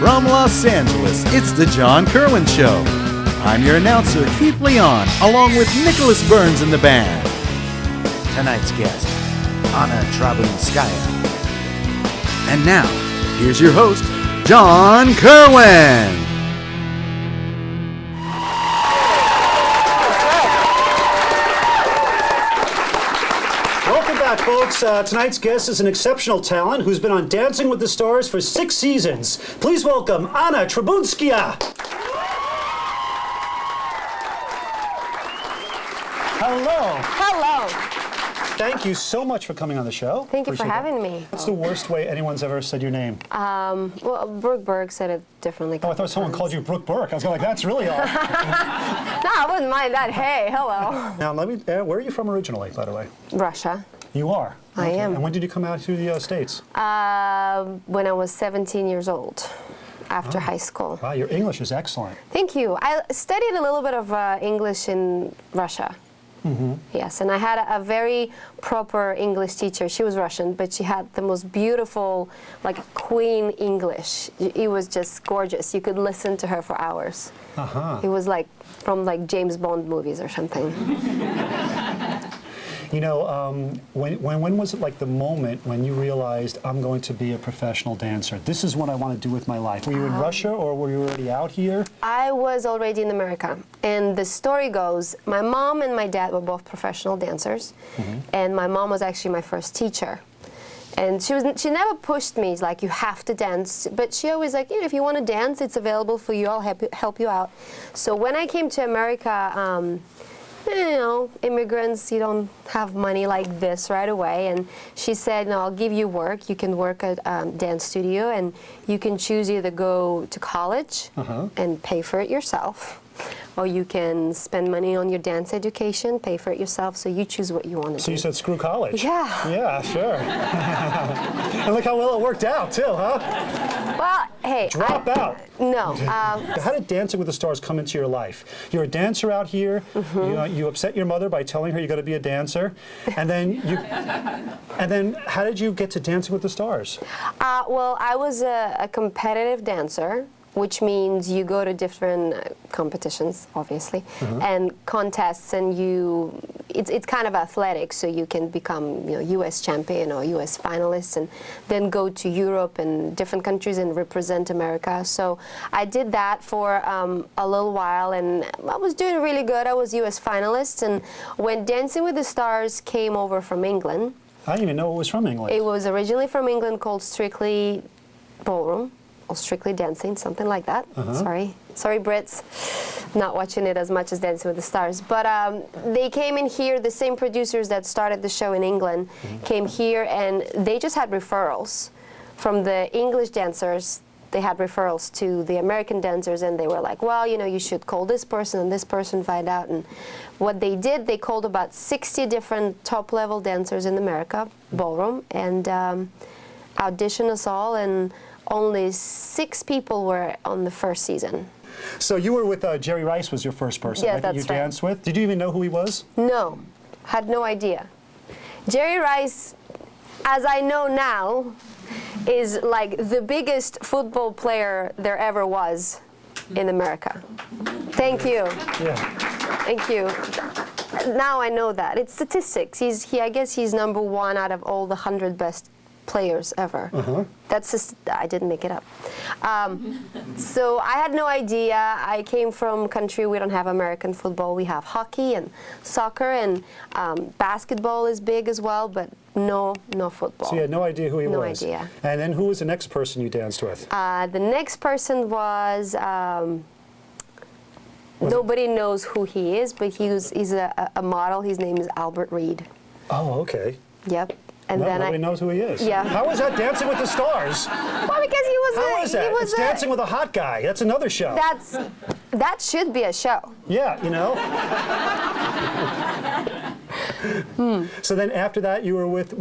From Los Angeles, it's the John Kerwin Show. I'm your announcer, Keith Leon, along with Nicholas Burns and the band. Tonight's guest, Trebunskaya. And now, here's your host, John Kerwin. Welcome back, folks. Tonight's guest is an exceptional talent who's been on Dancing with the Stars for 6 seasons. Please welcome Trebunskaya. Hello. Hello. Thank you so much for coming on the show. Thank you for having me. What's the worst way anyone's ever said your name? Well, Brooke Berg said it differently. Oh, I thought someone called you Brooke Burke. I was like, that's really odd. No, I wouldn't mind that. Hey, hello. Now, where are you from originally, by the way? Russia. You are? I am. And when did you come out to the States? When I was 17 years old, after high school. Wow, your English is excellent. Thank you. I studied a little bit of English in Russia. Mm-hmm. Yes, and I had a very proper English teacher. She was Russian, but she had the most beautiful, like, queen English. It was just gorgeous. You could listen to her for hours. It was like from like James Bond movies or something. You know, when was it like the moment when you realized I'm going to be a professional dancer? This is what I want to do with my life. Were you in Russia or were you already out here? I was already in America. And the story goes, my mom and my dad were both professional dancers. Mm-hmm. And my mom was actually my first teacher. And she never pushed me, like, you have to dance. But she always like, if you want to dance, it's available for you. I'll help you out. So when I came to America, immigrants, you don't have money like this right away. And she said, no, I'll give you work. You can work at a dance studio, and you can choose either go to college and pay for it yourself, or you can spend money on your dance education, pay for it yourself, so you choose what you want to do. So you said screw college? Yeah. Yeah, sure. And look how well it worked out, too, huh? Well, hey. Drop out. No. How did Dancing with the Stars come into your life? You're a dancer out here. Mm-hmm. You upset your mother by telling her you got to be a dancer, and then how did you get to Dancing with the Stars? Well, I was a competitive dancer, which means you go to different competitions, obviously, and contests, and it's kind of athletic, so you can become U.S. champion or U.S. finalist, and then go to Europe and different countries and represent America. So I did that for a little while, and I was doing really good. I was U.S. finalist, and when Dancing with the Stars came over from England, I didn't even know it was from England. It was originally from England, called Strictly Ballroom, or Strictly Dancing, something like that. Sorry, Brits, not watching it as much as Dancing with the Stars. But they came in here, the same producers that started the show in England came here, and they just had referrals from the English dancers. They had referrals to the American dancers, and they were like, well, you should call this person and this person, find out. And what they did, they called about 60 different top-level dancers in America, ballroom, and auditioned us all, and only 6 people were on the first season. So you were with Jerry Rice was your first person, yeah, right, that you danced with? Did you even know who he was? No, had no idea. Jerry Rice, as I know now, is like the biggest football player there ever was in America. Thank you. Yeah. Thank you. Now I know that. It's statistics. I guess he's number 1 out of all the 100 best players ever. That's just, I didn't make it up. So I had no idea. I came from a country, we don't have American football. We have hockey and soccer, and basketball is big as well, but no football. So you had no idea who he was? No idea. And then who was the next person you danced with? The next person was, nobody knows who he is, but he's a model. His name is Albert Reed. Oh, okay. Yep. And no, then nobody knows who he is. Yeah. How was that Dancing with the Stars? Well, because he was. How is that? It's Dancing with a Hot Guy. That's another show. That should be a show. Yeah, So then after that, you were with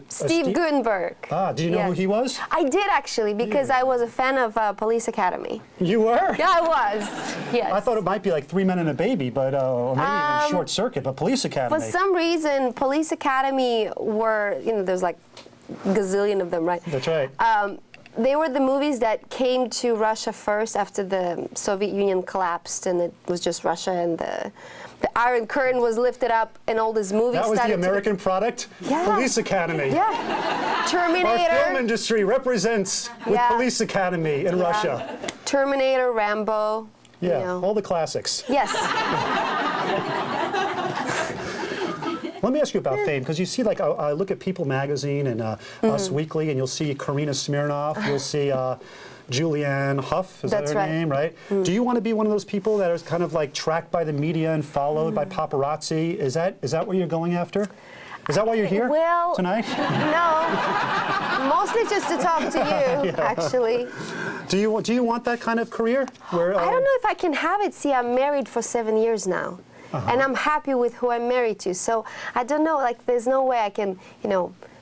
Steve Gutenberg. Ah, did you know who he was? I did, actually, because I was a fan of Police Academy. You were? Yeah, I was. Yes. I thought it might be like 3 Men and a Baby, but or maybe even Short Circuit, but Police Academy. For some reason, Police Academy were, there's like gazillion of them, right? That's right. they were the movies that came to Russia first after the Soviet Union collapsed, and it was just Russia, and the Iron Curtain was lifted up, and all these movies That was started the American product? Yeah. Police Academy. Yeah. Terminator. Our film industry represents with Yeah. Police Academy in Yeah. Russia. Terminator, Rambo. Yeah, You know. all the classics. Yes. Let me ask you about fame, because you see, like, I look at People Magazine and Us Weekly, and you'll see Karina Smirnoff, you'll see Julianne Hough, is That's that her right. name, right? Do you want to be one of those people that is kind of like tracked by the media and followed by paparazzi? Is that what you're going after? Is that why you're here Well, tonight? No. Mostly just to talk to you, actually. Do you want that kind of career? Where, I don't know if I can have it. See, I'm married for 7 years now. And I'm happy with who I'm married to. So I don't know, like, there's no way I can,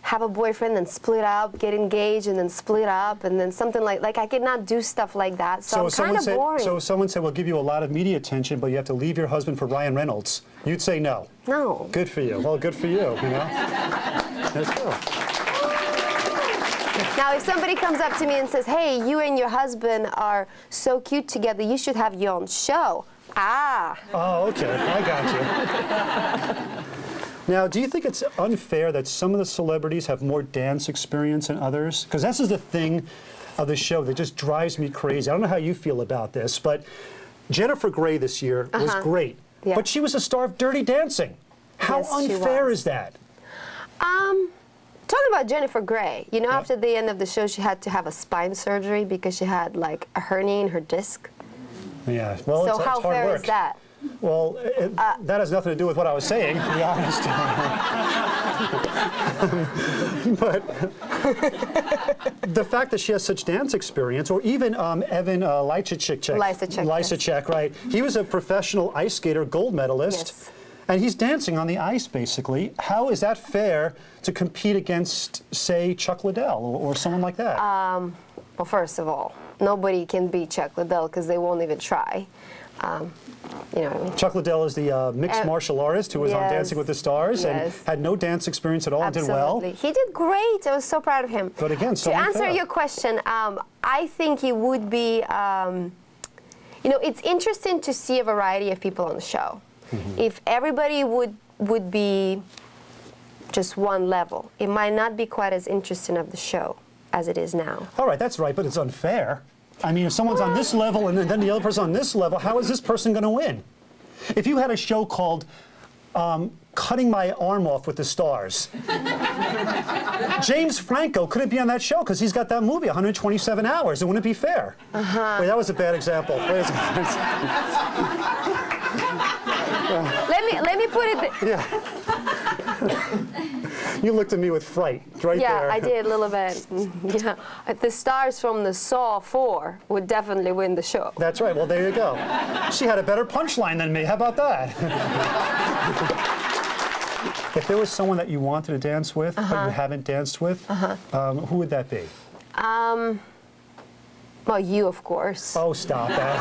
have a boyfriend and split up, get engaged and then split up, and then something like I cannot do stuff like that. So I'm kind of boring. So if someone said, we'll give you a lot of media attention, but you have to leave your husband for Ryan Reynolds, you'd say no. No. Good for you. Well, good for you, Let's go. Now, if somebody comes up to me and says, hey, you and your husband are so cute together, you should have your own show. Ah. Oh, okay. I got you. Now, do you think it's unfair that some of the celebrities have more dance experience than others? Because this is the thing of the show that just drives me crazy. I don't know how you feel about this, but Jennifer Grey this year was great. Yeah. But she was a star of Dirty Dancing. How Yes, she unfair was. is that? Talking about Jennifer Grey, after the end of the show, she had to have a spine surgery because she had, like, a hernia in her disc. Yeah, well, So it's how hard fair work. is that? Well, that has nothing to do with what I was saying, to be honest. But the fact that she has such dance experience, or even Evan Lysacek, right? He was a professional ice skater, gold medalist. Yes. And he's dancing on the ice, basically. How is that fair to compete against, say, Chuck Liddell or someone like that? Well, first of all, nobody can beat Chuck Liddell because they won't even try. You know what I mean? Chuck Liddell is the mixed martial artist who was on Yes. Dancing with the Stars and had no dance experience at all and did well. Absolutely. He did great. I was so proud of him. But again, so to answer unfair. your question, I think it would be, it's interesting to see a variety of people on the show. If everybody would be just one level, it might not be quite as interesting of the show as it is now. All right, that's right, but it's unfair. I mean, if someone's on this level and then the other person on this level, how is this person going to win? If you had a show called Cutting My Arm Off with the Stars, James Franco couldn't be on that show because he's got that movie, 127 Hours. It wouldn't be fair. Wait, that was a bad example. Let me put it. Yeah. You looked at me with fright right Yeah, there. I did a little bit. Yeah, the stars from the Saw 4 would definitely win the show. That's right. Well, there you go. She had a better punchline than me. How about that? If there was someone that you wanted to dance with, but you haven't danced with, who would that be? Well, you, of course. Oh, stop that.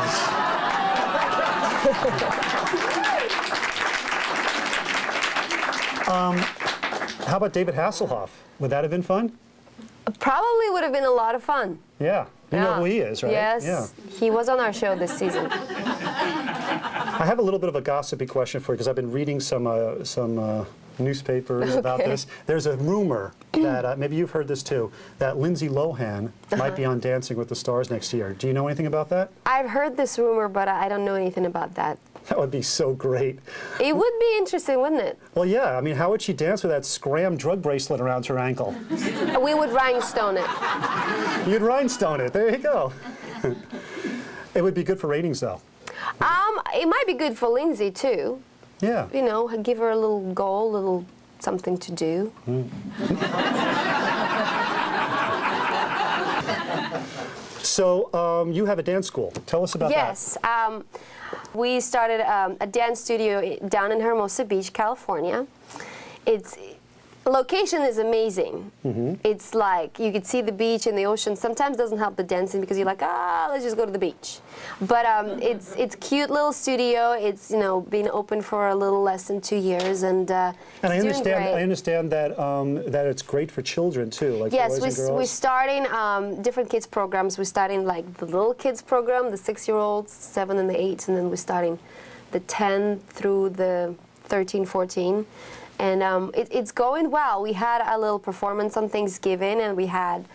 How about David Hasselhoff? Would that have been fun? Probably would have been a lot of fun. Yeah. You know who he is, right? Yes. Yeah. He was on our show this season. I have a little bit of a gossipy question for you because I've been reading some newspapers about this. There's a rumor that, maybe you've heard this too, that Lindsay Lohan might be on Dancing with the Stars next year. Do you know anything about that? I've heard this rumor, but I don't know anything about that. That would be so great. It would be interesting, wouldn't it? Well, yeah. I mean, how would she dance with that scram drug bracelet around her ankle? We would rhinestone it. You'd rhinestone it. There you go. It would be good for ratings, though. It might be good for Lindsay, too. Yeah. You know, give her a little goal, a little something to do. So you have a dance school. Tell us about that. Yes. We started a dance studio down in Hermosa Beach, California. It's Location is amazing. It's like you could see the beach and the ocean. Sometimes doesn't help the dancing because you're like, let's just go to the beach. But it's cute little studio. It's been open for a little less than 2 years, and I it's doing great. understand that that it's great for children too, like yes, boys and girls. we're starting different kids programs. We're starting like the little kids program, the 6-year-olds, 7 and the 8s, and then we're starting the 10 through the 13, 14. And it's going well. We had a little performance on Thanksgiving, and we had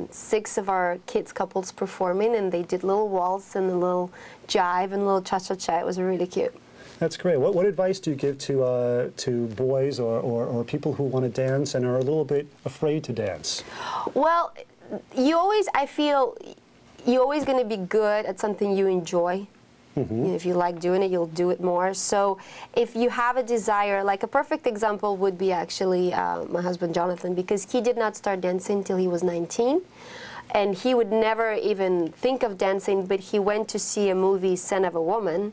6 of our kids couples performing, and they did little waltz and a little jive and a little cha-cha-cha. It was really cute. That's great. What advice do you give to boys or people who want to dance and are a little bit afraid to dance? Well, I feel you're always going to be good at something you enjoy. If you like doing it, you'll do it more. So if you have a desire, like a perfect example would be actually my husband Jonathan, because he did not start dancing until he was 19. And he would never even think of dancing, but he went to see a movie, Son of a Woman,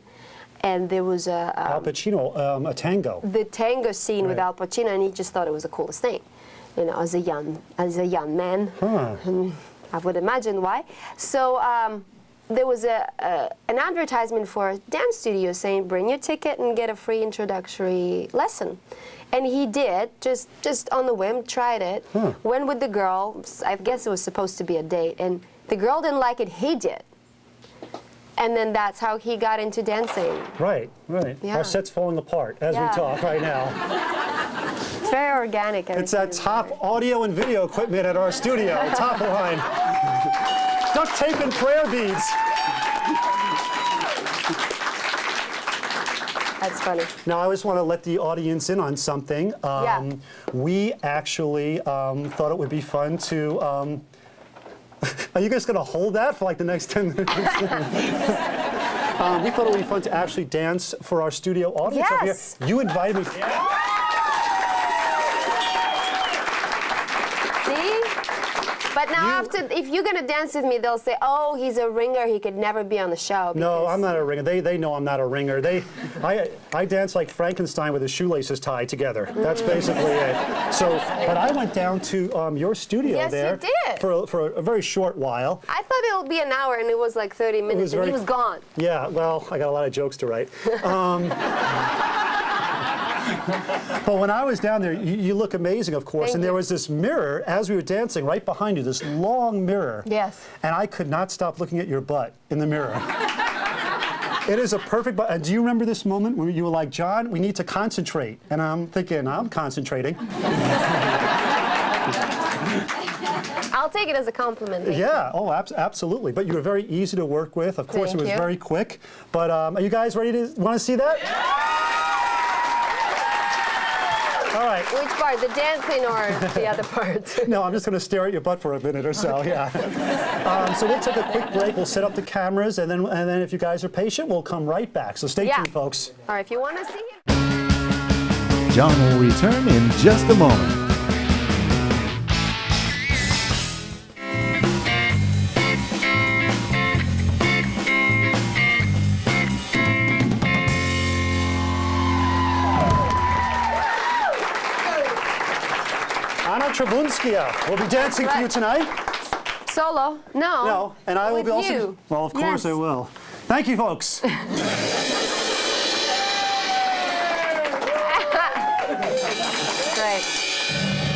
and there was Al Pacino, a tango. The tango scene with Right. Al Pacino, and he just thought it was the coolest thing, as a young man. And I would imagine why. So there was an advertisement for a dance studio saying, bring your ticket and get a free introductory lesson. And he did, just on the whim, tried it, went with the girl. I guess it was supposed to be a date, and the girl didn't like it, he did. And then that's how he got into dancing. Right. Yeah. Our set's falling apart as we talk right now. It's very organic. It's that top audio and video equipment at our studio, top line. Duct tape and prayer beads. That's funny. Now, I just want to let the audience in on something. We actually thought it would be fun to... are you guys going to hold that for like the next 10 minutes? We thought it would be fun to actually dance for our studio audience over here. You invited me. See? But now if you're going to dance with me, they'll say, oh, he's a ringer. He could never be on the show. No, I'm not a ringer. They know I'm not a ringer. I dance like Frankenstein with his shoelaces tied together. That's basically it. So, but I went down to your studio there. Yes, you did. For a very short while. I thought it would be an hour, and it was like 30 minutes, and he was gone. Yeah, well, I got a lot of jokes to write. But when I was down there, you look amazing, of course. Thank and there you. was this mirror as we were dancing right behind you, this long mirror. Yes. And I could not stop looking at your butt in the mirror. It is a perfect butt. And do you remember this moment when you were like, John, we need to concentrate? And I'm thinking, I'm concentrating. I'll take it as a compliment. Thank Yeah, oh, absolutely. But you were very easy to work with. Of course, Thank it was you. very quick. But are you guys ready to want to see that? All right. Which part, the dancing or the other part? No, I'm just going to stare at your butt for a minute or so, yeah. So we'll take a quick break. We'll set up the cameras, and then if you guys are patient, we'll come right back. So stay tuned, folks. All right, if you want to see it. John will return in just a moment. Trebunskaya will be dancing for you tonight. Solo? No. No, and I will be also. You. Well, of course I will. Thank you, folks.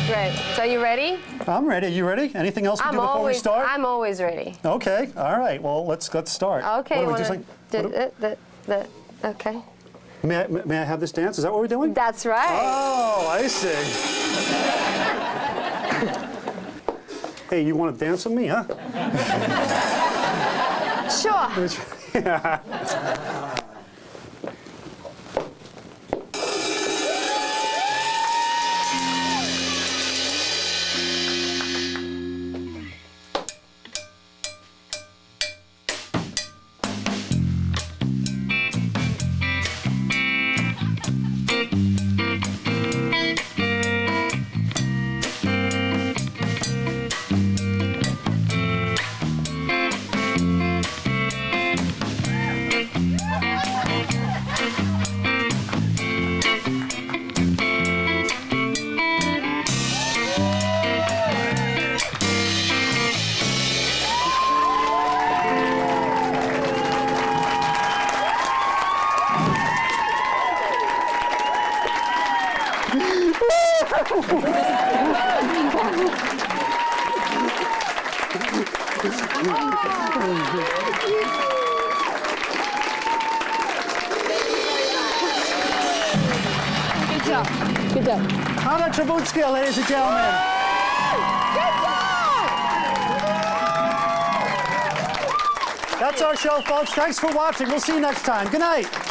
Great. So you ready? I'm ready. You ready? Anything else we do before we start? I'm always ready. Okay. All right. Well, let's start. Okay. What are we Okay. May I have this dance? Is that what we're doing? That's right. Oh, I see. Hey, you want to dance with me, huh? Sure. Yeah. Good job. Good job. Anna Trebunskaya, ladies and gentlemen. That's our show, folks. Thanks for watching. We'll see you next time. Good night.